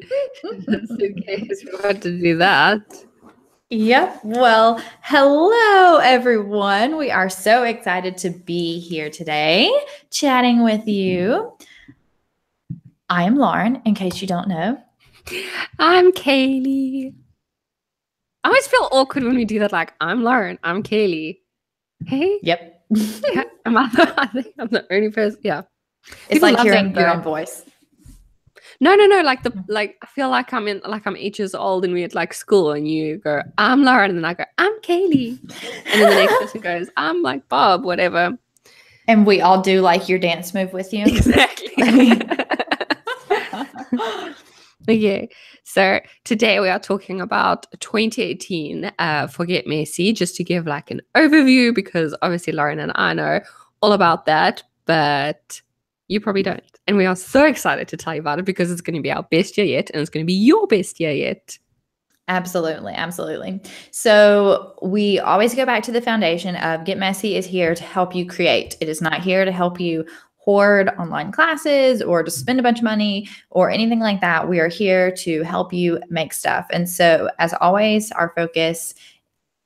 Just in case we want to do that. Yep. Well, hello, everyone. We are so excited to be here today chatting with you. I am Lauren, in case you don't know. I'm Kaylee. I always feel awkward when we do that. Like, I'm Lauren. I'm Kaylee. Hey. Yep. Yeah, I think I'm the only person. Yeah. It's People like love hearing that, your though. own voice. No. Like I feel like I'm 8 years old and we're at like school and you go, I'm Lauren, and then I go, I'm Kaylee. And then the next person goes, I'm like Bob, whatever. And we all do like your dance move with you. Exactly. Okay, so today we are talking about 2018 for Get Messy, just to give like an overview, because obviously Lauren and I know all about that, but you probably don't. And we are so excited to tell you about it because it's going to be our best year yet, and it's going to be your best year yet. Absolutely. Absolutely. So we always go back to the foundation of Get Messy is here to help you create. It is not here to help you hoard online classes or to spend a bunch of money or anything like that. We are here to help you make stuff. And so as always, our focus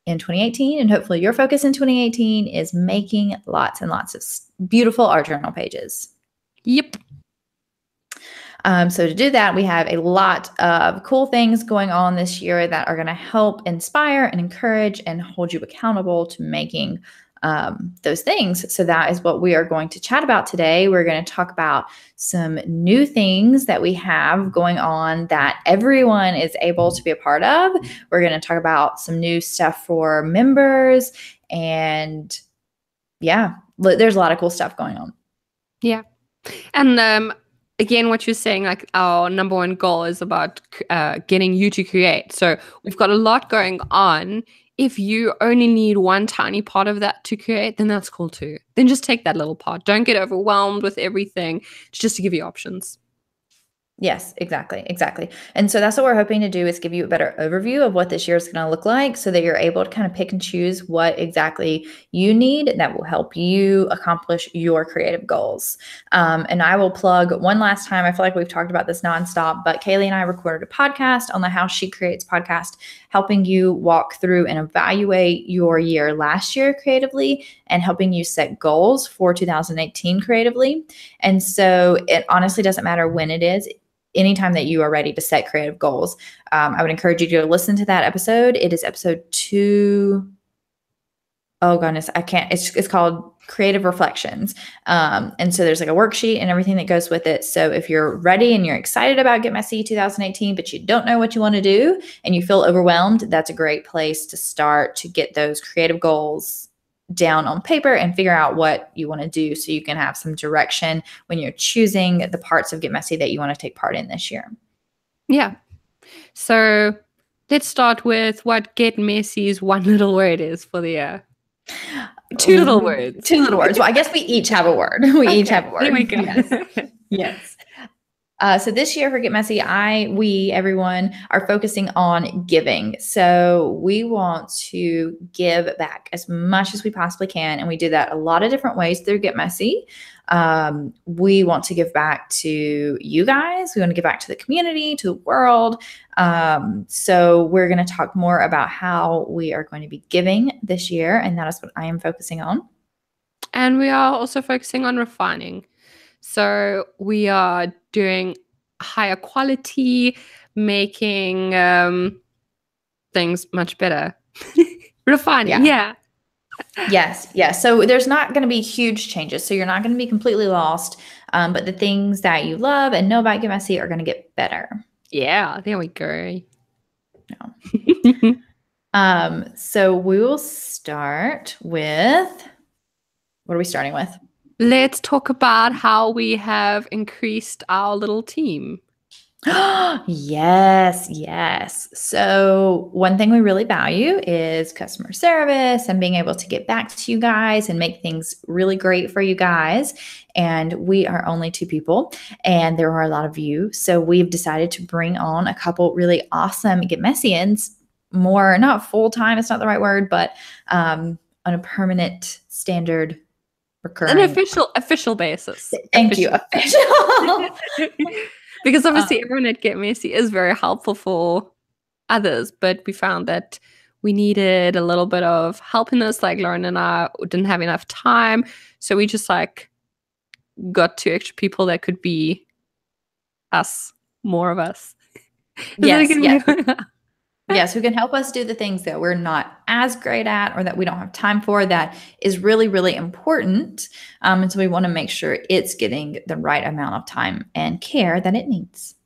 in 2018, and hopefully your focus in 2018, is making lots and lots of beautiful art journal pages. Yep. So to do that, we have a lot of cool things going on this year that are going to help inspire and encourage and hold you accountable to making those things. So that is what we are going to chat about today. We're going to talk about some new things that we have going on that everyone is able to be a part of. We're going to talk about some new stuff for members, and yeah, there's a lot of cool stuff going on. Yeah. And again, what you're saying, like our number one goal is about getting you to create. So we've got a lot going on. If you only need one tiny part of that to create, then that's cool too. Then just take that little part. Don't get overwhelmed with everything. It's just to give you options. Yes, exactly. And so that's what we're hoping to do, is give you a better overview of what this year is going to look like, so that you're able to kind of pick and choose what exactly you need that will help you accomplish your creative goals. And I will plug one last time. I feel like we've talked about this nonstop, but Kaylee and I recorded a podcast on the How She Creates podcast, helping you walk through and evaluate your year last year creatively and helping you set goals for 2018 creatively. And so it honestly doesn't matter when it is. Anytime that you are ready to set creative goals, I would encourage you to listen to that episode. It is episode 2. Oh goodness, I can't. It's called Creative Reflections. And so there's like a worksheet and everything that goes with it. So if you're ready and you're excited about Get Messy 2018, but you don't know what you want to do and you feel overwhelmed, that's a great place to start to get those creative goals down on paper and figure out what you want to do, so you can have some direction when you're choosing the parts of Get Messy that you want to take part in this year. Yeah. So let's start with what Get Messy's one little word is for the year. 2 little words. 2 little words. Well, I guess we each have a word. Each have a word. There we go. Yes. So this year for Get Messy, everyone are focusing on giving. So we want to give back as much as we possibly can. And we do that a lot of different ways through Get Messy. We want to give back to you guys. We want to give back to the community, to the world. So we're going to talk more about how we are going to be giving this year. And that is what I am focusing on. And we are also focusing on refining. So we are doing higher quality, making things much better. Refining, yeah. Yes. So there's not going to be huge changes. So you're not going to be completely lost. But the things that you love and know about Get Messy are going to get better. Yeah, there we go. No. So we will start with, what are we starting with? Let's talk about how we have increased our little team. Yes. So one thing we really value is customer service and being able to get back to you guys and make things really great for you guys. And we are only 2 people and there are a lot of you. So we've decided to bring on a couple really awesome Get Messians, more, not full-time, it's not the right word, but on a permanent standard recurring. An official basis. Thank you. Official. Because obviously everyone at Get Messy is very helpful for others, but we found that we needed a little bit of help in this. Like Lauren and I didn't have enough time, so we just like got 2 extra people that could be us, more of us. Yes, yes, who can help us do the things that we're not as great at or that we don't have time for, that is really, really important. And so we want to make sure it's getting the right amount of time and care that it needs.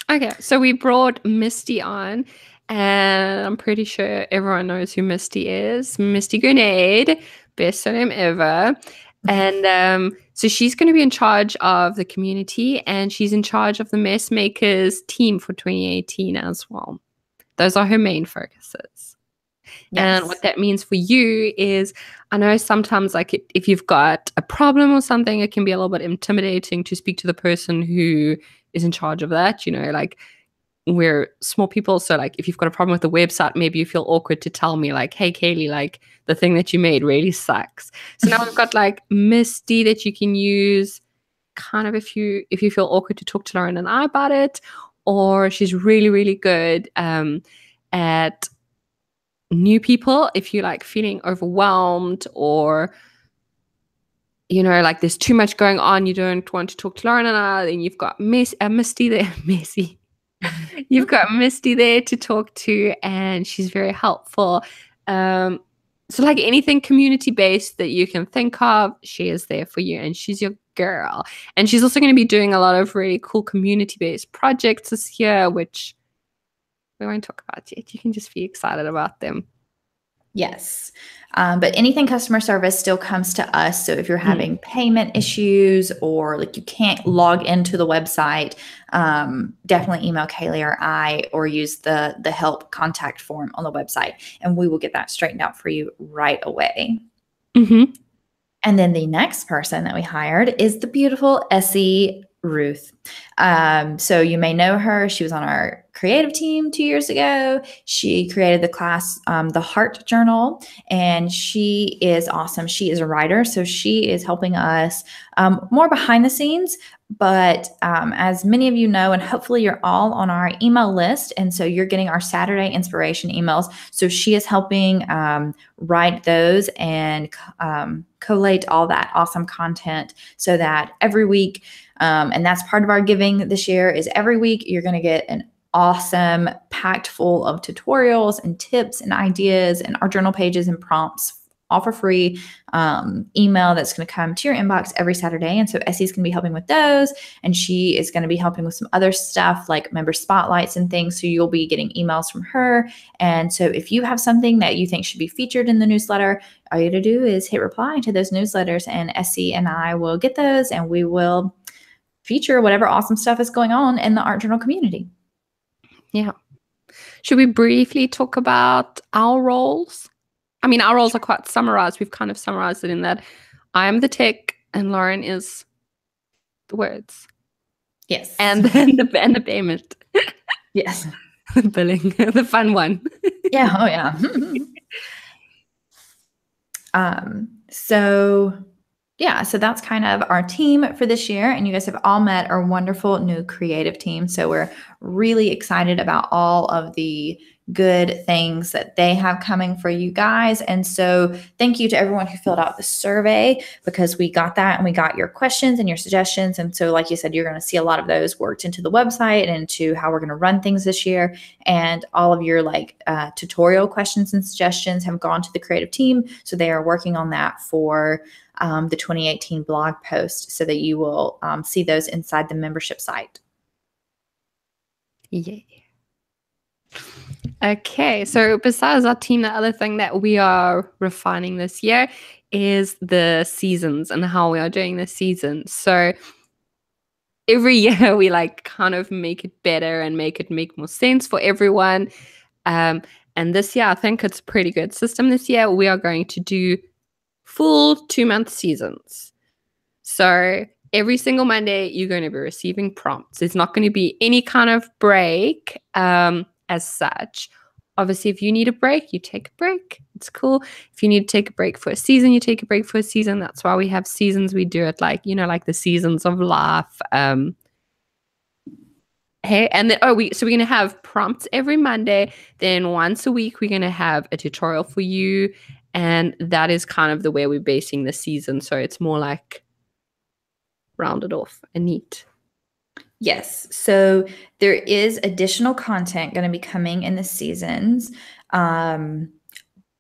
Okay, so we brought Misty on, and I'm pretty sure everyone knows who Misty is. Misty Grenade, best name ever. And so she's going to be in charge of the community, and she's in charge of the Mess Makers team for 2018 as well. Those are her main focuses. And what that means for you is, I know sometimes like if you've got a problem or something, it can be a little bit intimidating to speak to the person who is in charge of that. You know, like we're small people. So like if you've got a problem with the website, maybe you feel awkward to tell me like, hey, Kaylee, like the thing that you made really sucks. So now we've got like Misty that you can use kind of if you feel awkward to talk to Lauren and I about it, or she's really, really good at new people if you like feeling overwhelmed, or you know, like there's too much going on, you don't want to talk to Lauren and I, then you've got Misty there. Messy. You've got Misty there to talk to, and she's very helpful. So like anything community based that you can think of, she is there for you, and she's your girl. And she's also going to be doing a lot of really cool community based projects this year, which we won't talk about yet. You can just be excited about them. Yes. But anything customer service still comes to us. So if you're having payment issues or like you can't log into the website, definitely email Kaylee or I, or use the help contact form on the website, and we will get that straightened out for you right away. And then the next person that we hired is the beautiful Essie Ruth. So you may know her. She was on our creative team 2 years ago. She created the class, the Heart Journal, and she is awesome. She is a writer, so she is helping us more behind the scenes. But as many of you know, and hopefully you're all on our email list, and so you're getting our Saturday inspiration emails. So she is helping write those and collate all that awesome content so that every week, and that's part of our giving this year, is every week you're going to get an awesome packed full of tutorials and tips and ideas and our journal pages and prompts, all for free email that's going to come to your inbox every Saturday. And so Essie's going to be helping with those, and she is going to be helping with some other stuff like member spotlights and things. So you'll be getting emails from her. And so if you have something that you think should be featured in the newsletter, all you have to do is hit reply to those newsletters, and Essie and I will get those, and we will feature whatever awesome stuff is going on in the art journal community. Yeah. Should we briefly talk about our roles? I mean, our roles are quite summarized. We've kind of summarized it in that I am the tech and Lauren is the words. Yes. And then the payment. Yes. The billing, the fun one. Yeah. Oh, yeah. So that's kind of our team for this year. And you guys have all met our wonderful new creative team. So we're really excited about all of the good things that they have coming for you guys. And so thank you to everyone who filled out the survey, because we got that and we got your questions and your suggestions. And so like you said, you're going to see a lot of those worked into the website and into how we're going to run things this year. And all of your tutorial questions and suggestions have gone to the creative team. So they are working on that for the 2018 blog post, so that you will see those inside the membership site. Yeah. Okay, so besides our team, the other thing that we are refining this year is the seasons and how we are doing the seasons. So every year we kind of make it better and make it make more sense for everyone. And this year, I think it's a pretty good system. This year, we are going to do full 2-month seasons. So every single Monday, you're going to be receiving prompts. There's not going to be any kind of break as such. Obviously, if you need a break, you take a break. It's cool. If you need to take a break for a season, you take a break for a season. That's why we have seasons. We do it like the seasons of life. Okay. And then, so we're going to have prompts every Monday. Then once a week, we're going to have a tutorial for you. And that is kind of the way we're basing the season. So it's more like rounded off and neat. Yes. So there is additional content going to be coming in the seasons.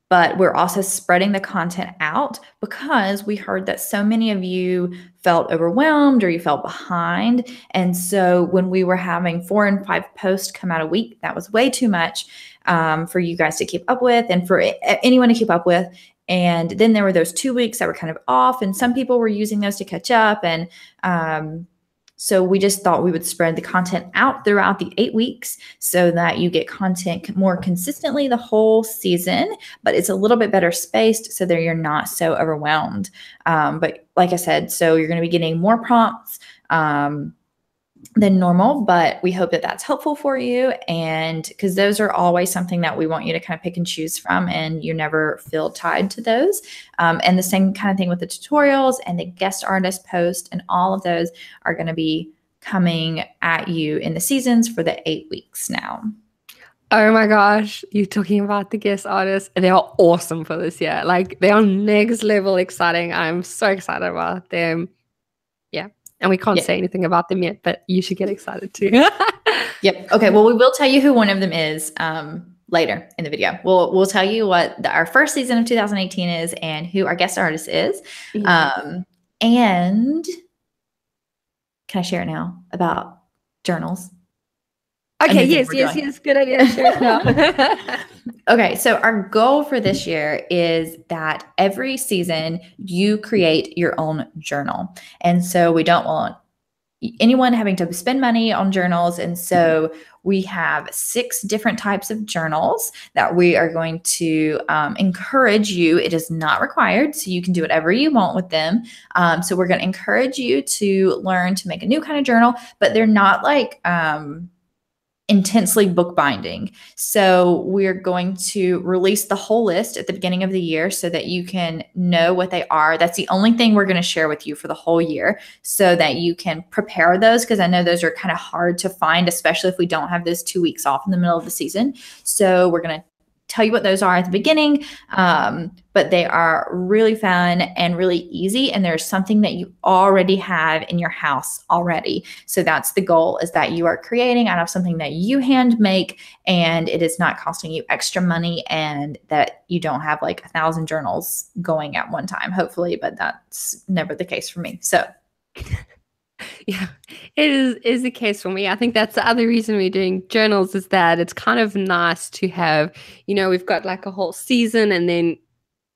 But we're also spreading the content out because we heard that so many of you felt overwhelmed or you felt behind. And so when we were having 4 and 5 posts come out a week, that was way too much for you guys to keep up with and for anyone to keep up with. And then there were those 2 weeks that were kind of off, and some people were using those to catch up. And so we just thought we would spread the content out throughout the 8 weeks so that you get content more consistently the whole season, but it's a little bit better spaced so that you're not so overwhelmed. But like I said, so you're going to be getting more prompts than normal, but we hope that that's helpful for you. And because those are always something that we want you to kind of pick and choose from, and you never feel tied to those. And the same kind of thing with the tutorials and the guest artist post, and all of those are going to be coming at you in the seasons for the 8 weeks now. Oh my gosh, you're talking about the guest artists. They are awesome for this year. Like, they are next level exciting. I'm so excited about them. Yeah. And we can't say anything about them yet, but you should get excited too. Yep. Okay. Well, we will tell you who one of them is later in the video. We'll tell you what our first season of 2018 is and who our guest artist is. And can I share now about journals? Okay. Yes. Good idea. Sure. No. Okay. So our goal for this year is that every season you create your own journal. And so we don't want anyone having to spend money on journals. And so we have 6 different types of journals that we are going to encourage you. It is not required, so you can do whatever you want with them. So we're going to encourage you to learn to make a new kind of journal, but they're not like intensely bookbinding. So we're going to release the whole list at the beginning of the year so that you can know what they are. That's the only thing we're going to share with you for the whole year so that you can prepare those, because I know those are kind of hard to find, especially if we don't have those 2 weeks off in the middle of the season. So we're going to tell you what those are at the beginning, but they are really fun and really easy, and there's something that you already have in your house already. So that's the goal, is that you are creating out of something that you hand make, and it is not costing you extra money, and that you don't have like 1,000 journals going at one time, hopefully, but that's never the case for me. So yeah, it is the case for me. I think that's the other reason we're doing journals, is that it's kind of nice to have, we've got like a whole season and then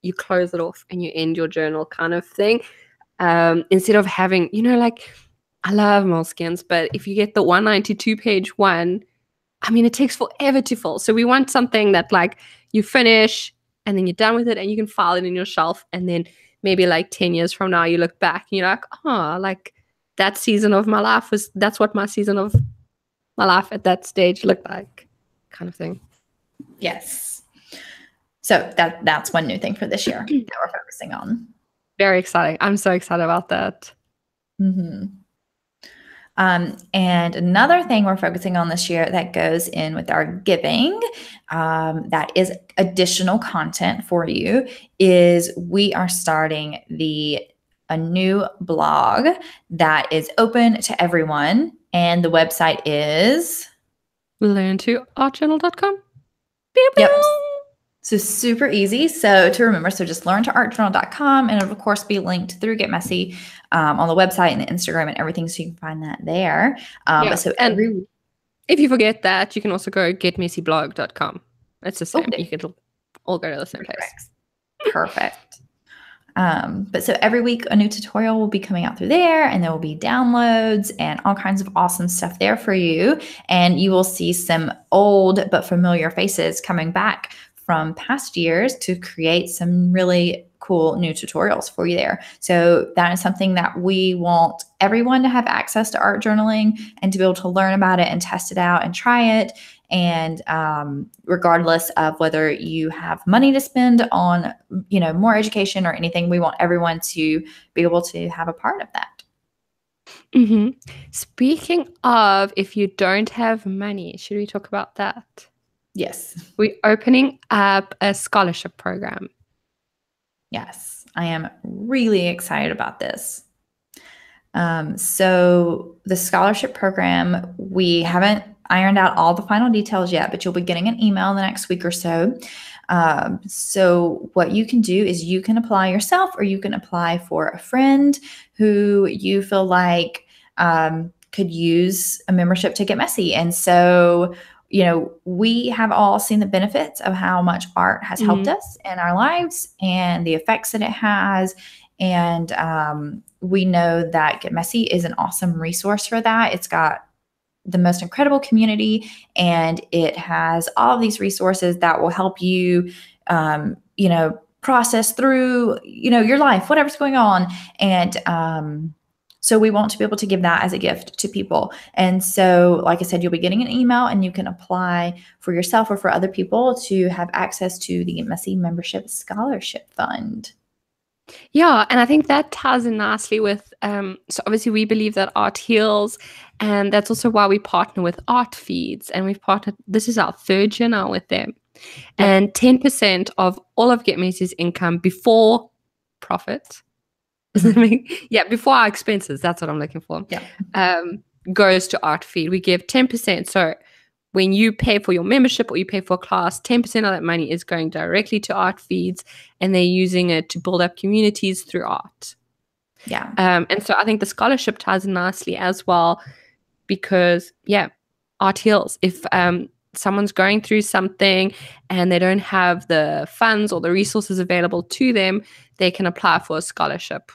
you close it off and you end your journal kind of thing. Instead of having, like, I love Moleskines, but if you get the 192 page one, I mean, it takes forever to fill. So we want something that like you finish and then you're done with it and you can file it in your shelf. And then maybe like 10 years from now, you look back and you're like, oh, like, that season of my life that's what my season of my life at that stage looked like, kind of thing. Yes. So that's one new thing for this year that we're focusing on. Very exciting. I'm so excited about that. Mm-hmm. And another thing we're focusing on this year that goes in with our giving, that is additional content for you, is we are starting a new blog that is open to everyone. And the website is learntoartjournal.com. Yep. So super easy. So to remember, so just learntoartjournal.com, and it'll of course be linked through Get Messy on the website and the Instagram and everything. So you can find that there. But so if you forget that, you can also go getmessyblog.com. It's the same. You can all go to the same place. Perfect. But so every week a new tutorial will be coming out through there, and there will be downloads and all kinds of awesome stuff there for you. And you will see some old but familiar faces coming back from past years to create some really cool new tutorials for you there. So that is something that we want everyone to have access to art journaling and to be able to learn about it and test it out and try it. And regardless of whether you have money to spend on, more education or anything, we want everyone to be able to have a part of that. hmm Speaking of, if you don't have money, should we talk about that? Yes. We're opening up a scholarship program. Yes. I am really excited about this. So the scholarship program, we haven't ironed out all the final details yet, but you'll be getting an email in the next week or so. So what you can do is you can apply yourself, or you can apply for a friend who you feel like could use a membership to Get Messy. And so, we have all seen the benefits of how much art has helped us in our lives and the effects that it has. And we know that Get Messy is an awesome resource for that. It's got the most incredible community, and it has all of these resources that will help you, process through, your life, whatever's going on. And so we want to be able to give that as a gift to people. And so, like I said, you'll be getting an email, and you can apply for yourself or for other people to have access to the Get Messy Membership Scholarship Fund. Yeah, and I think that ties in nicely with, so obviously we believe that art heals, and that's also why we partner with Art Feeds, and we've partnered, this is our third year now with them. Yep. And 10% of all of Get Messy's income before profit, before our expenses, that's what I'm looking for, goes to Art Feed. We give 10%, so when you pay for your membership or you pay for a class, 10% of that money is going directly to Art Feeds, and they're using it to build up communities through art. Yeah. And so I think the scholarship ties in nicely as well, because, art heals. If someone's going through something and they don't have the funds or the resources available to them, they can apply for a scholarship.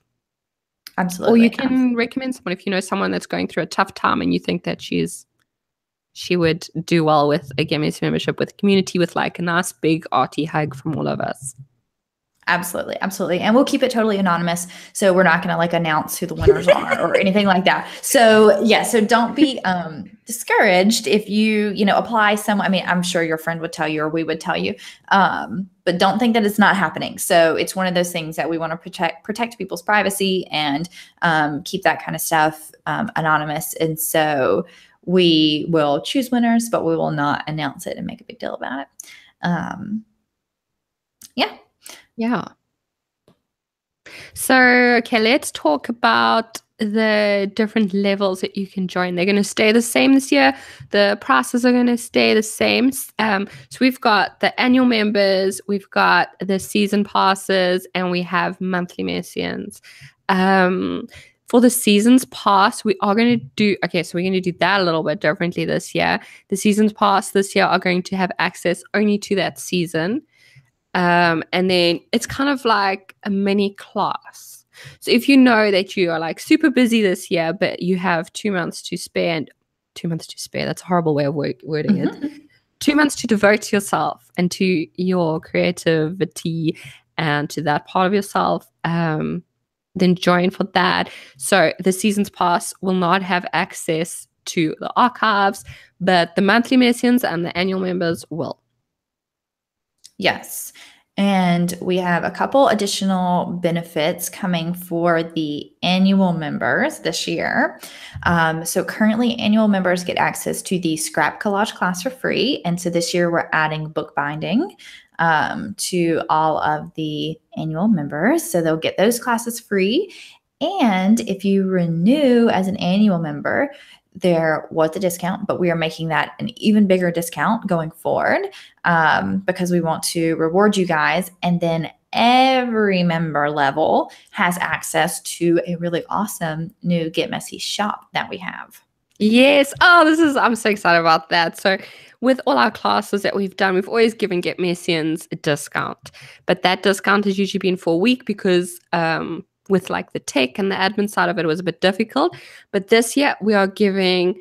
Absolutely. Or you can recommend someone if you know someone that's going through a tough time and you think that she would do well with a Get Messy membership, with a community, with like a nice big arty hug from all of us. Absolutely. Absolutely. And we'll keep it totally anonymous. So we're not going to like announce who the winners are or anything like that. So so don't be discouraged if you, apply some, I'm sure your friend would tell you, or we would tell you, but don't think that it's not happening. So it's one of those things that we want to protect people's privacy and keep that kind of stuff anonymous. And so we will choose winners, but we will not announce it and make a big deal about it. Yeah. So, okay, let's talk about the different levels that you can join. They're going to stay the same this year. The prices are going to stay the same. So we've got the annual members, we've got the season passes, and we have monthly Messians. For the seasons pass, we are going to do, so we're going to do that a little bit differently this year. The seasons pass this year are going to have access only to that season. And then it's kind of like a mini class. So if you know that you are like super busy this year, but you have 2 months to spare, that's a horrible way of wording it. 2 months to devote to yourself and to your creativity and to that part of yourself, then join for that. So the seasons pass will not have access to the archives, but the monthly Messians and the annual members will. Yes. And we have a couple additional benefits coming for the annual members this year. So currently annual members get access to the scrap collage class for free. And so this year we're adding bookbinding to all of the annual members. So they'll get those classes free. And if you renew as an annual member, there was a discount, but we are making that an even bigger discount going forward because we want to reward you guys. And then every member level has access to a really awesome new Get Messy shop that we have. Yes. Oh, I'm so excited about that. So with all our classes that we've done, we've always given Get Messians a discount, but that discount has usually been for a week because with like the tech and the admin side of it was a bit difficult. But this year we are giving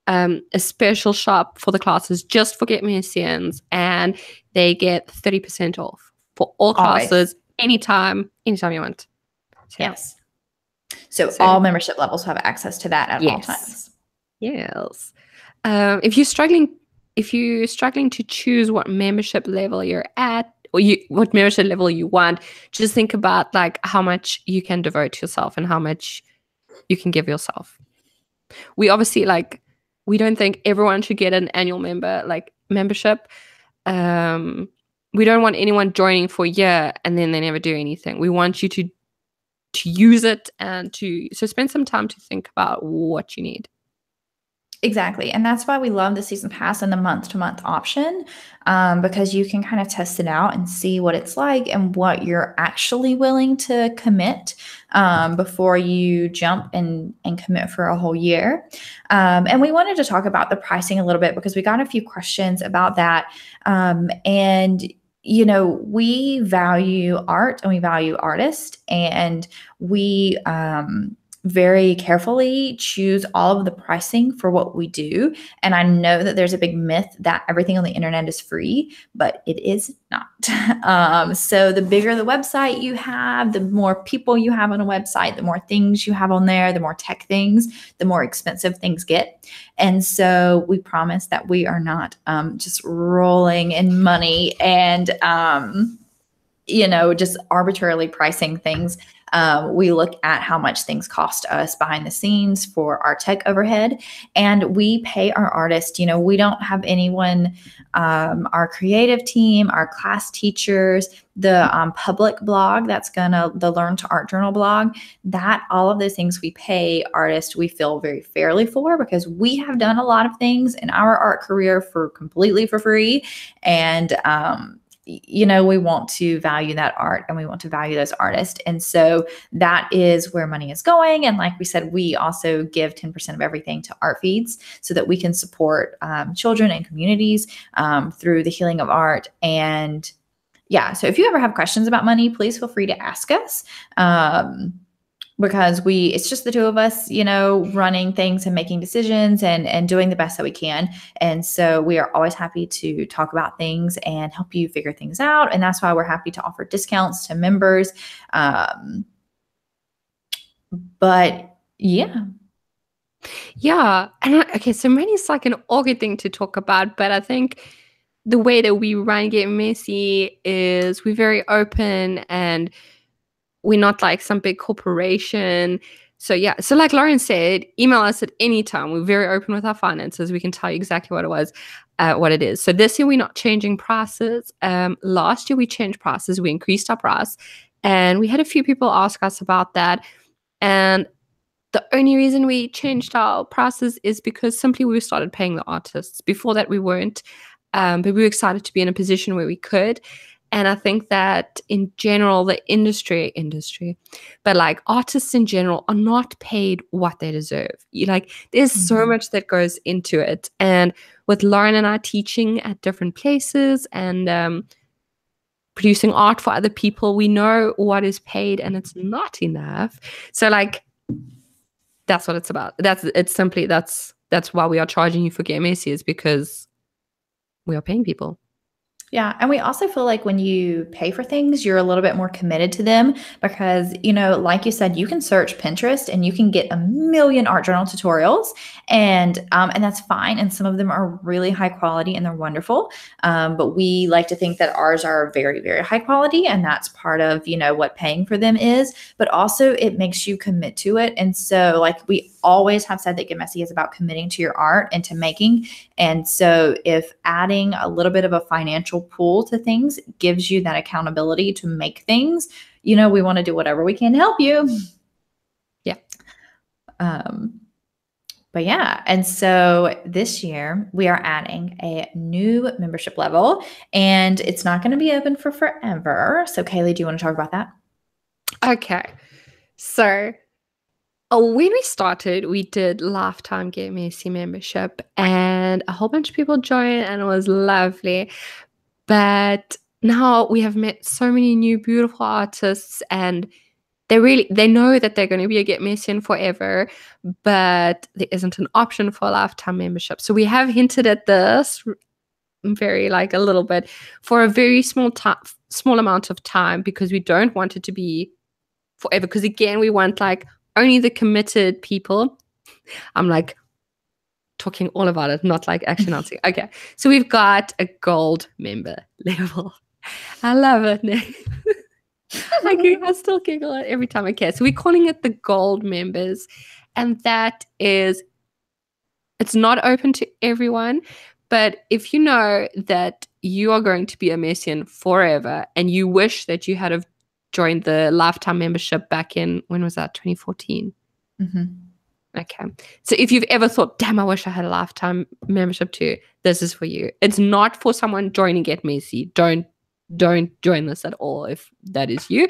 a special shop for the classes just for Get Messians, and they get 30% off for all classes anytime you want. So, yes. So all membership levels have access to that at all times. Yes. If you're struggling to choose what membership level you're at, or what membership level you want, just think about like how much you can devote to yourself and how much you can give yourself. We obviously we don't think everyone should get an annual membership. We don't want anyone joining for a year and then they never do anything. We want you to use it and so spend some time to think about what you need. Exactly. And that's why we love the season pass and the month-to-month option, because you can kind of test it out and see what it's like and what you're actually willing to commit before you jump and commit for a whole year. And we wanted to talk about the pricing a little bit because we got a few questions about that. And we value art and we value artists, and we very carefully choose all of the pricing for what we do. And I know that there's a big myth that everything on the internet is free, but it is not. So the bigger the website you have, the more people you have on a website, the more things you have on there, the more tech things, the more expensive things get. And so we promise that we are not just rolling in money and just arbitrarily pricing things. We look at how much things cost us behind the scenes for our tech overhead, and we pay our artists. We don't have anyone, our creative team, our class teachers, the public blog that's the Learn to Art Journal blog, that all of those things we pay artists, we feel very fairly for, because we have done a lot of things in our art career completely for free. And we want to value that art and we want to value those artists. And so that is where money is going. And like we said, we also give 10% of everything to art feeds so that we can support children and communities through the healing of art. And yeah, so if you ever have questions about money, please feel free to ask us. Because it's just the two of us, running things and making decisions and doing the best that we can. And so we are always happy to talk about things and help you figure things out. And that's why we're happy to offer discounts to members. But yeah. Yeah. And okay, so money's like an awkward thing to talk about, but I think the way that we run Get Messy is we're very open and we're not like some big corporation. So yeah. So like Lauren said, email us at any time. We're very open with our finances. We can tell you exactly what it is. So this year we're not changing prices. Last year we changed prices. We increased our price. And we had a few people ask us about that. And the only reason we changed our prices is because simply we started paying the artists. Before that we weren't. But we were excited to be in a position where we could. And I think that in general, the industry, but like artists in general are not paid what they deserve. There's so much that goes into it. And with Lauren and I teaching at different places and producing art for other people, we know what is paid and it's not enough. So that's what it's about. That's why we are charging you for Get Messy, is because we are paying people. Yeah. And we also feel like when you pay for things, you're a little bit more committed to them because, like you said, you can search Pinterest and you can get a million art journal tutorials and that's fine. And some of them are really high quality and they're wonderful. But we like to think that ours are very, very high quality. And that's part of, what paying for them is, but also it makes you commit to it. And so we always have said that Get Messy is about committing to your art and to making. And so if adding a little bit of a financial pool to things gives you that accountability to make things, we want to do whatever we can to help you. Yeah. But yeah, and so this year we are adding a new membership level and it's not going to be open for forever. So Kaylee, do you want to talk about that? Okay. So when we started, we did Lifetime Get Messy membership and a whole bunch of people joined and it was lovely. But now we have met so many new beautiful artists and they know that they're going to be a Get Messy in forever, but there isn't an option for a lifetime membership. So we have hinted at this very a little bit for a very small amount of time because we don't want it to be forever. Because again, we want only the committed people. I'm talking all about it, not actually announcing. Okay, so we've got a gold member level. I love it. I still giggle at every time. Okay, so we're calling it the gold members, and that is, it's not open to everyone, but if you know that you are going to be a Messian forever and you wish that you had have joined the lifetime membership back in, when was that, 2014? Okay. So if you've ever thought, damn, I wish I had a lifetime membership too, this is for you. It's not for someone joining Get Messy. Don't join this at all if that is you.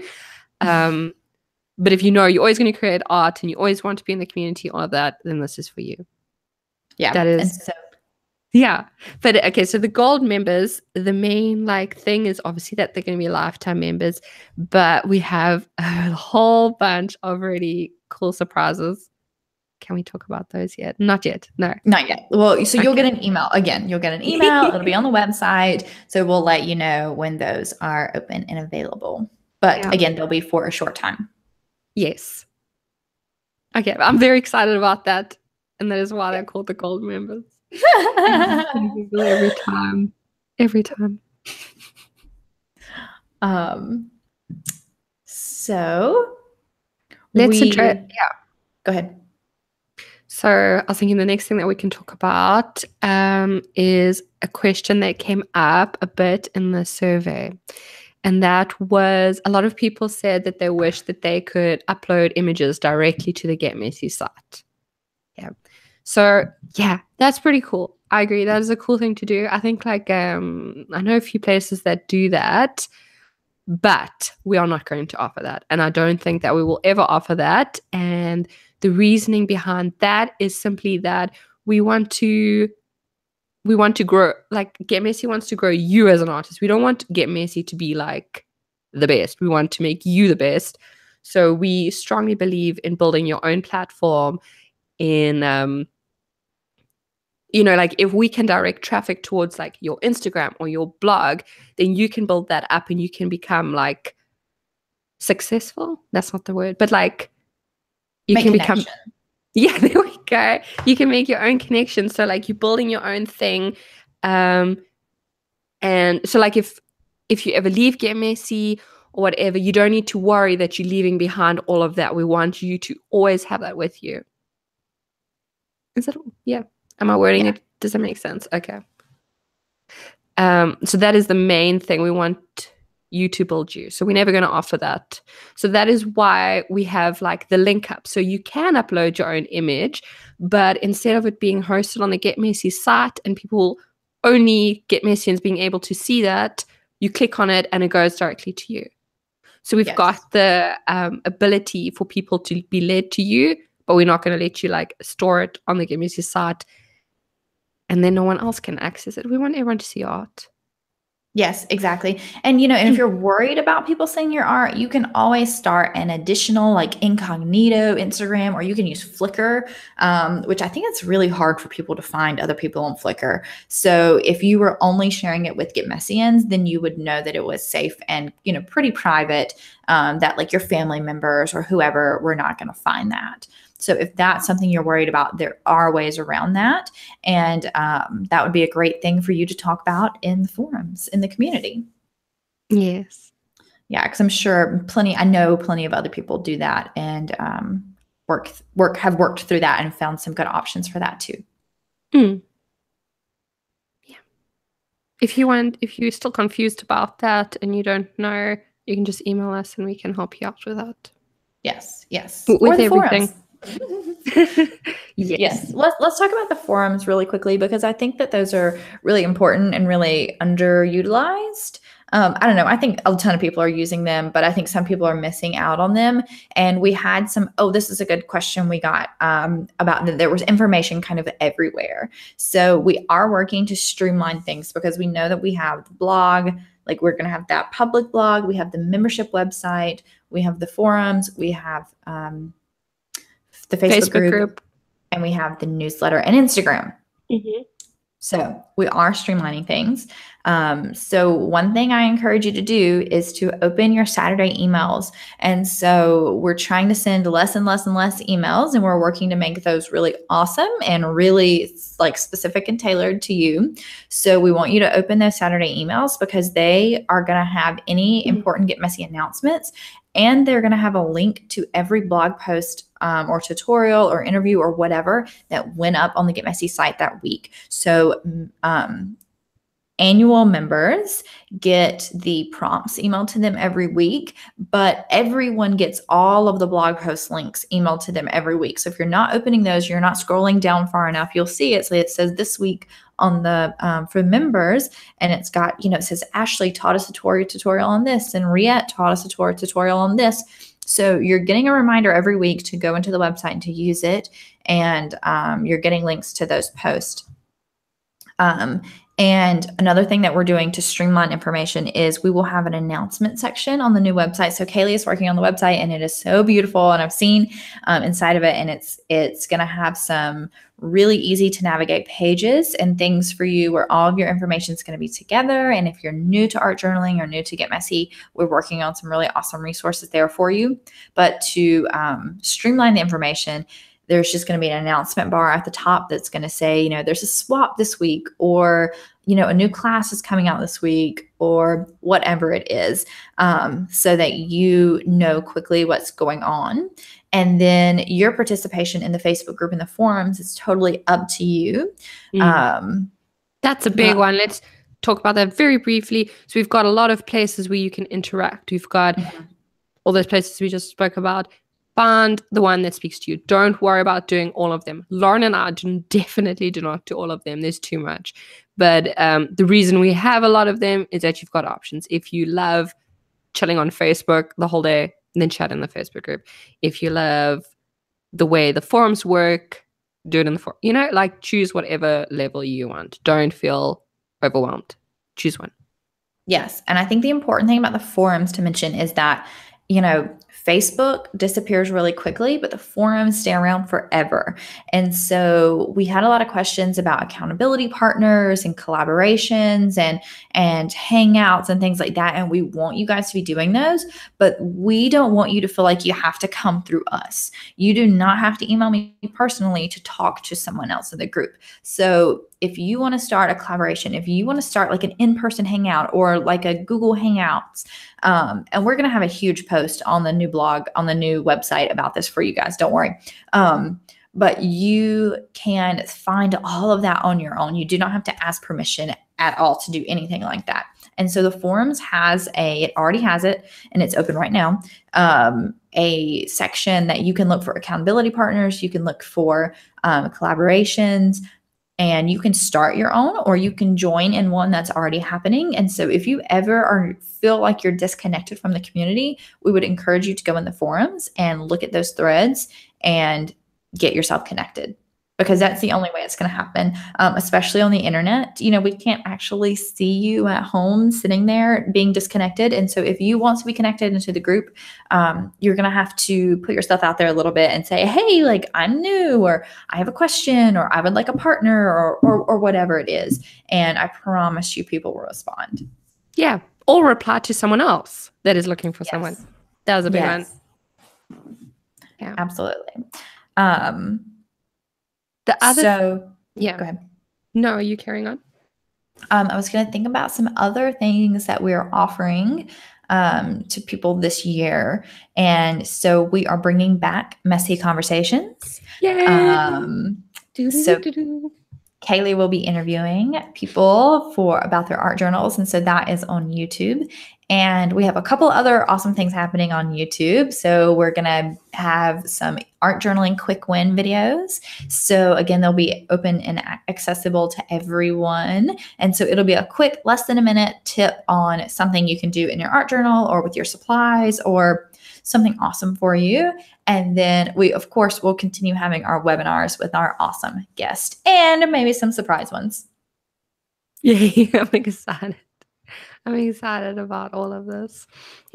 But if you know you're always going to create art and you always want to be in the community, all of that, then this is for you. Yeah. That is. Yeah. But okay, so the gold members, the main thing is obviously that they're going to be lifetime members, but we have a whole bunch of really cool surprises. Can we talk about those yet? Not yet. No. Not yet. Well, so you'll get an email. Again, you'll get an email. It'll be on the website. So we'll let you know when those are open and available. But again, they'll be for a short time. Yes. Okay. I'm very excited about that. And that is why they're called the gold members. Every time. So let's address. Yeah. Go ahead. So I was thinking the next thing that we can talk about is a question that came up a bit in the survey. And that was, a lot of people said that they wish that they could upload images directly to the Get Messy site. Yeah. So yeah, that's pretty cool. I agree. That is a cool thing to do. I think I know a few places that do that, but we are not going to offer that. And I don't think that we will ever offer that. And the reasoning behind that is simply that we want to grow, Get Messy wants to grow you as an artist. We don't want Get Messy to be the best. We want to make you the best. So we strongly believe in building your own platform, in if we can direct traffic towards your Instagram or your blog, then you can build that up and you can become successful. That's not the word, but you can become. Yeah, there we go. You can make your own connection. So you're building your own thing. And so if you ever leave Get Messy or whatever, you don't need to worry that you're leaving behind all of that. We want you to always have that with you. Is that, yeah. Am I wording it? Does that make sense? Okay. So that is the main thing. We want you to build you. So we're never going to offer that. So that is why we have the link up. So you can upload your own image, but instead of it being hosted on the Get Messy site and people only Get Messians being able to see that, you click on it and it goes directly to you. So we've got the ability for people to be led to you, but we're not going to let you store it on the Get Messy site and then no one else can access it. We want everyone to see art. Yes, exactly. And, and if you're worried about people seeing your art, you can always start an additional incognito Instagram, or you can use Flickr, which I think it's really hard for people to find other people on Flickr. So if you were only sharing it with Get Messians, then you would know that it was safe and, pretty private, that your family members or whoever were not going to find that. So if that's something you're worried about, there are ways around that. And that would be a great thing for you to talk about in the forums, in the community. Yes. Yeah, because I'm sure I know plenty of other people do that and have worked through that and found some good options for that too. Yeah. If you're still confused about that and you don't know, you can just email us and we can help you out with that. Yes. With everything. Yes. Let's talk about the forums really quickly, because I think that those are really important and really underutilized. I don't know. I think a ton of people are using them, but I think some people are missing out on them. And we had this is a good question we got about that there was information kind of everywhere. So we are working to streamline things, because we know that we have the blog, we're going to have that public blog. We have the membership website. We have the forums. We have the Facebook group, and we have the newsletter and Instagram. Mm-hmm. So we are streamlining things. So one thing I encourage you to do is to open your Saturday emails. And so we're trying to send less and less and less emails, and we're working to make those really awesome and really like specific and tailored to you. So we want you to open those Saturday emails because they are going to have any important Get Messy announcements, and they're going to have a link to every blog post or tutorial or interview or whatever that went up on the Get Messy site that week. So annual members get the prompts emailed to them every week, but everyone gets all of the blog post links emailed to them every week. So if you're not opening those, you're not scrolling down far enough, you'll see it. So it says this week on the for members, and it's got, it says Ashley taught us a tutorial on this, and Riette taught us a tutorial on this. So you're getting a reminder every week to go into the website and to use it, and you're getting links to those posts. And another thing that we're doing to streamline information is we will have an announcement section on the new website. So Kaylee is working on the website, and it is so beautiful, and I've seen inside of it, and it's going to have some really easy to navigate pages and things for you where all of your information is going to be together. And if you're new to art journaling or new to Get Messy, we're working on some really awesome resources there for you. But to streamline the information, there's just going to be an announcement bar at the top that's going to say, there's a swap this week, or, a new class is coming out this week, or whatever it is, so that you know quickly what's going on. And then your participation in the Facebook group and the forums is totally up to you. That's a big one. Let's talk about that very briefly. So we've got a lot of places where you can interact. We've got all those places we just spoke about. Find the one that speaks to you. Don't worry about doing all of them. Lauren and I definitely do not do all of them. There's too much. But the reason we have a lot of them is that you've got options. If you love chilling on Facebook the whole day, then chat in the Facebook group. If you love the way the forums work, do it in the forum. Choose whatever level you want. Don't feel overwhelmed. Choose one. Yes. And I think the important thing about the forums to mention is that, Facebook disappears really quickly, but the forums stay around forever. And so we had a lot of questions about accountability partners and collaborations and hangouts and things like that. And we want you guys to be doing those, but we don't want you to feel like you have to come through us. You do not have to email me personally to talk to someone else in the group. So if you want to start a collaboration, if you want to start like an in-person hangout or like a Google Hangouts, and we're going to have a huge post on the new blog, on the new website about this for you guys. Don't worry. But you can find all of that on your own. You do not have to ask permission at all to do anything like that. And so the forums it already has it, and it's open right now, a section that you can look for accountability partners. You can look for collaborations, and you can start your own, or you can join in one that's already happening. And so if you ever feel like you're disconnected from the community, we would encourage you to go in the forums and look at those threads and get yourself connected, because that's the only way it's going to happen, especially on the internet. We can't actually see you at home sitting there being disconnected. And so if you want to be connected into the group, you're going to have to put yourself out there a little bit and say, hey, like I'm new, or I have a question, or I would like a partner, or whatever it is. And I promise you people will respond. Yeah. Or reply to someone else that is looking for someone. That was a big one. Yeah, absolutely. The other, go ahead. No, are you carrying on? I was going to think about some other things that we're offering to people this year. And so we are bringing back Messy Conversations. Yay! So Kaylee will be interviewing people about their art journals. And so that is on YouTube. And we have a couple other awesome things happening on YouTube. So we're going to have some art journaling quick win videos. So again, they'll be open and accessible to everyone. And so it'll be a quick, less than a minute tip on something you can do in your art journal or with your supplies, or something awesome for you. And then we, of course, will continue having our webinars with our awesome guest and maybe some surprise ones. Yay, I'm excited. I'm excited about all of this.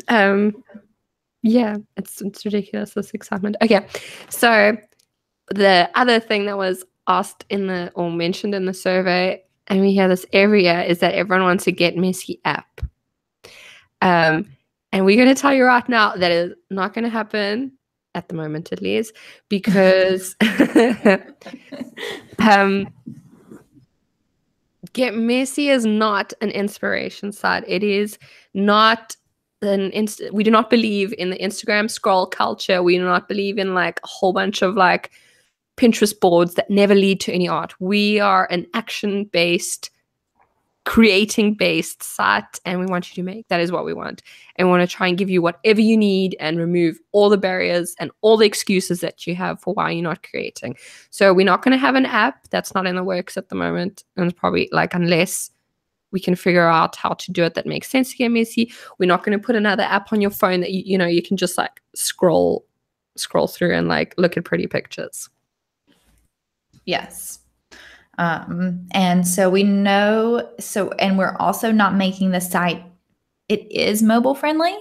Yeah, it's ridiculous, this excitement. Okay, so the other thing that was asked or mentioned in the survey and we hear this every year, is that everyone wants a Get Messy app. And we're going to tell you right now that is not going to happen at the moment, at least, because Get Messy is not an inspiration site. It is not we do not believe in the Instagram scroll culture. We do not believe in like a whole bunch of like Pinterest boards that never lead to any art. We are an action-based, creating-based site, and we want you to make. That is what we want. And we want to try and give you whatever you need and remove all the barriers and all the excuses that you have for why you're not creating. So we're not going to have an app. That's not in the works at the moment. And probably like unless we can figure out how to do it that makes sense to Get Messy, we're not going to put another app on your phone that you can just like scroll through and like look at pretty pictures. Yes. And so we know, and we're also not making the site, it is mobile friendly,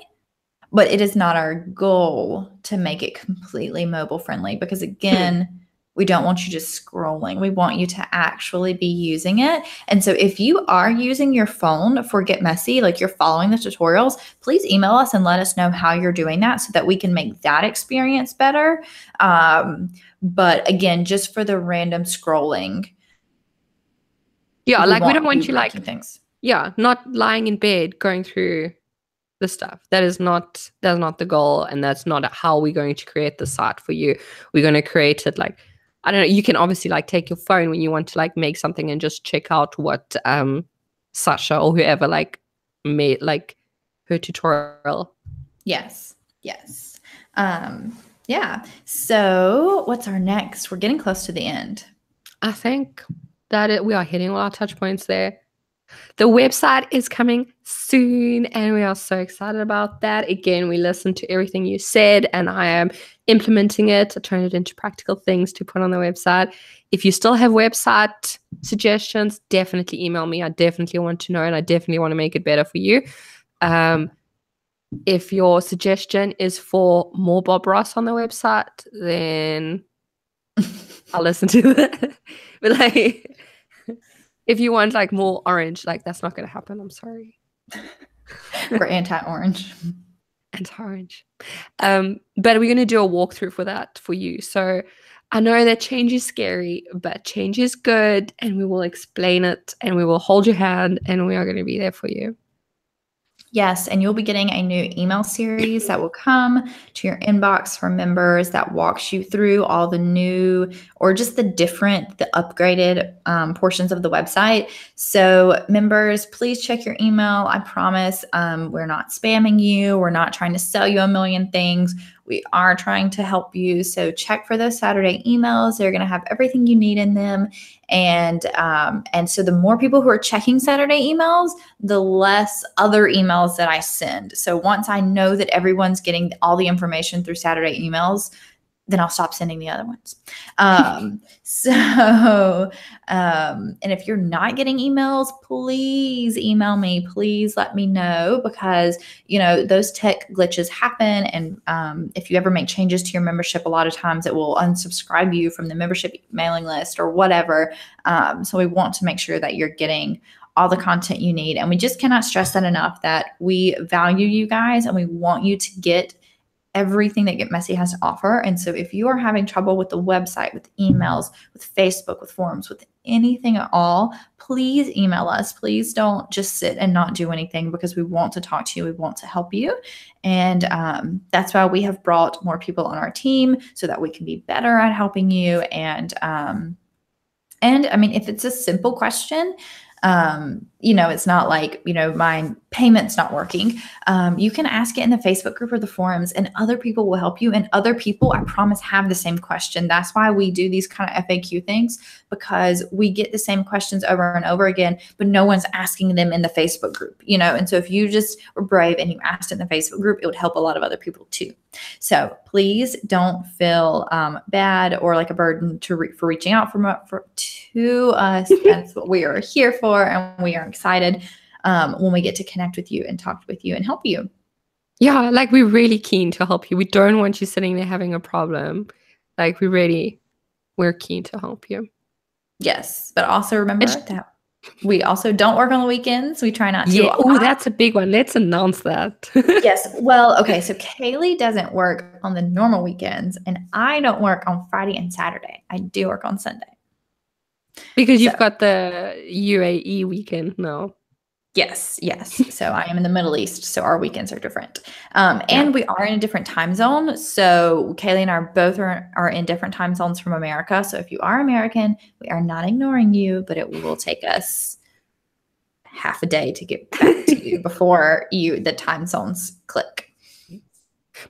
but it is not our goal to make it completely mobile friendly, because again, we don't want you just scrolling. We want you to actually be using it. And so if you are using your phone for Get Messy, like you're following the tutorials, please email us and let us know how you're doing that so that we can make that experience better. But again, just for the random scrolling. Yeah, like we don't want you like things. Yeah, not lying in bed going through the stuff. That's not the goal, and that's not how we're going to create the site for you. We're going to create it like, I don't know, you can obviously like take your phone when you want to like make something and just check out what Sasha or whoever like made like her tutorial. Yes. Yeah. So what's our next? We're getting close to the end. I think that we are hitting all our touch points there. The website is coming soon, and we are so excited about that. Again, we listened to everything you said, and I am implementing it. I turned it into practical things to put on the website. If you still have website suggestions, definitely email me. I definitely want to know, and I definitely want to make it better for you. If your suggestion is for more Bob Ross on the website, then I'll listen to that. But like, if you want like more orange, like that's not going to happen. I'm sorry. We're anti-orange. Anti-orange. But we're going to do a walkthrough for that for you. So I know that change is scary, but change is good, and we will explain it, and we will hold your hand, and we are going to be there for you. Yes, and you'll be getting a new email series that will come to your inbox for members that walks you through all the new or just the upgraded portions of the website. So members, please check your email. I promise we're not spamming you. We're not trying to sell you a million things. We are trying to help you. So check for those Saturday emails. They're going to have everything you need in them. And so the more people who are checking Saturday emails, the less other emails that I send. So once I know that everyone's getting all the information through Saturday emails, then I'll stop sending the other ones. And if you're not getting emails, please email me. Please let me know, because, those tech glitches happen. And if you ever make changes to your membership, a lot of times it will unsubscribe you from the membership mailing list or whatever. So we want to make sure that you're getting all the content you need. And we just cannot stress that enough, that we value you guys and we want you to get everything that Get Messy has to offer. And so if you are having trouble with the website, with emails, with Facebook, with forums, with anything at all, please email us. Please don't just sit and not do anything, because we want to talk to you. We want to help you. And that's why we have brought more people on our team, so that we can be better at helping you. And I mean, if it's a simple question, it's not like, my payment's not working. You can ask it in the Facebook group or the forums, and other people will help you. And other people, I promise, have the same question. That's why we do these kind of FAQ things, because we get the same questions over and over again, but no one's asking them in the Facebook group, And so if you just were brave and you asked in the Facebook group, it would help a lot of other people too. So please don't feel bad or like a burden for reaching out to us. That's what we are here for, and we are excited when we get to connect with you and talk with you and help you. Yeah, like we're really keen to help you. We don't want you sitting there having a problem. Like we're keen to help you. Yes, but also remember that We also don't work on the weekends. We try not to. Yeah. Oh, that's a big one. Let's announce that. Yes. Well, okay. So Kaylee doesn't work on the normal weekends, and I don't work on Friday and Saturday. I do work on Sunday. Because you've got the UAE weekend now. Yes. So I am in the Middle East, so our weekends are different. And we are in a different time zone. So Kaylee and I both are in different time zones from America. So if you are American, we are not ignoring you, but it will take us half a day to get back to you before the time zones click.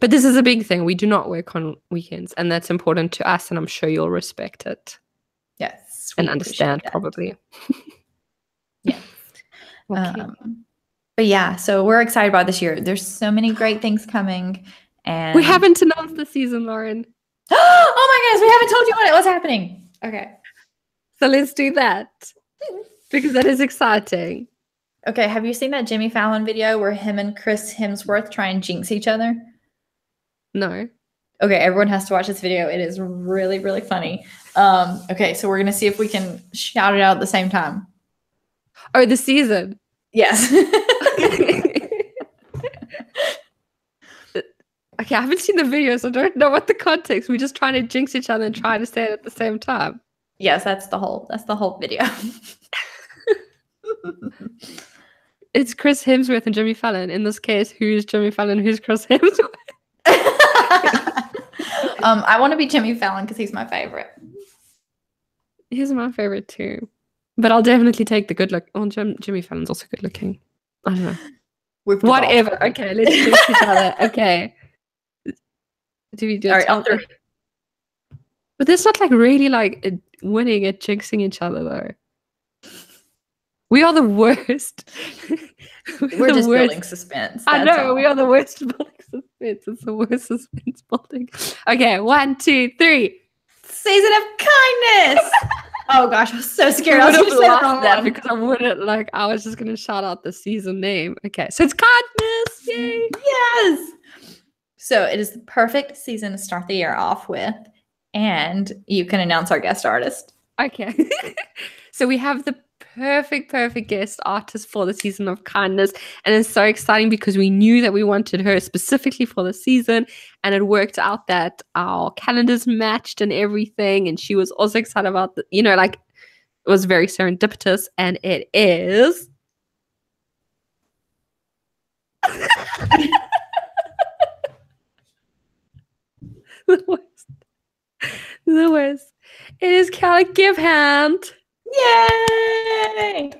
But this is a big thing. We do not work on weekends, and that's important to us, and I'm sure you'll respect it. Yes. And understand, probably. Yeah. Okay. But yeah, so we're excited about this year. There's so many great things coming. And we haven't announced the season, Lauren. Oh my goodness, we haven't told you what's happening. Okay. So let's do that. Because that is exciting. Okay, have you seen that Jimmy Fallon video where him and Chris Hemsworth try and jinx each other? No. Okay, everyone has to watch this video. It is really, really funny. Okay, so we're going to see if we can shout it out at the same time. Oh, the season. Yes. Okay, I haven't seen the video, so I don't know what the context. We're just trying to jinx each other and trying to say it at the same time. Yes, that's the whole video. It's Chris Hemsworth and Jimmy Fallon. In this case, who's Jimmy Fallon? Who's Chris Hemsworth? I want to be Jimmy Fallon because he's my favorite. He's my favorite too. But I'll definitely take the good look. Oh, Jimmy Fallon's also good looking. I don't know. Whatever. Okay, let's jinx each other. Okay. Do we do it? But that's not like really like winning at jinxing each other though. We are the worst. We're just building suspense. I know, we are the worst building suspense. It's the worst suspense building. Okay, 1, 2, 3. Season of kindness. Oh gosh, I was so scared. I was going to say the wrong one because I was just going to shout out the season name. Okay, so it's kindness. Yay. Yes. So it is the perfect season to start the year off with. And you can announce our guest artist. Okay. So we have the perfect guest artist for the season of kindness, and it's so exciting because we knew that we wanted her specifically for the season, and it worked out that our calendars matched and everything, and she was also excited about it was very serendipitous, and it is the worst. It is Kelly Givehand. Yay!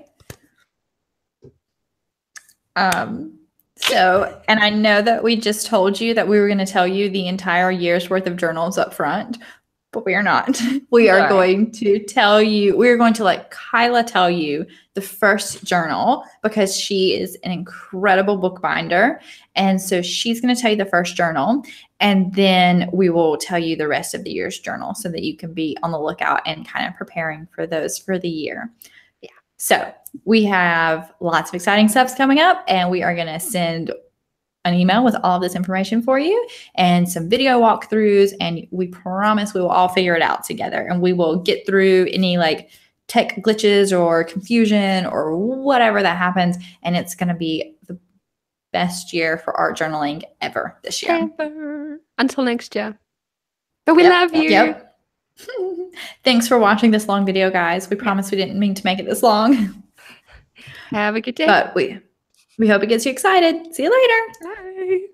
So, and I know that we just told you that we were going to tell you the entire year's worth of journals up front, but we are not. We are going to tell you, we're going to let Kyla tell you the first journal because she is an incredible bookbinder. And so she's going to tell you the first journal, and then we will tell you the rest of the year's journal so that you can be on the lookout and kind of preparing for those for the year. Yeah. So we have lots of exciting stuff coming up, and we are going to send an email with all of this information for you and some video walkthroughs, and we promise we will all figure it out together, and we will get through any tech glitches or confusion or whatever that happens, and it's going to be the best year for art journaling ever this year. Ever. Until next year. But we love you. Yep. Thanks for watching this long video, guys. We promise we didn't mean to make it this long. Have a good day. But we hope it gets you excited. See you later. Bye.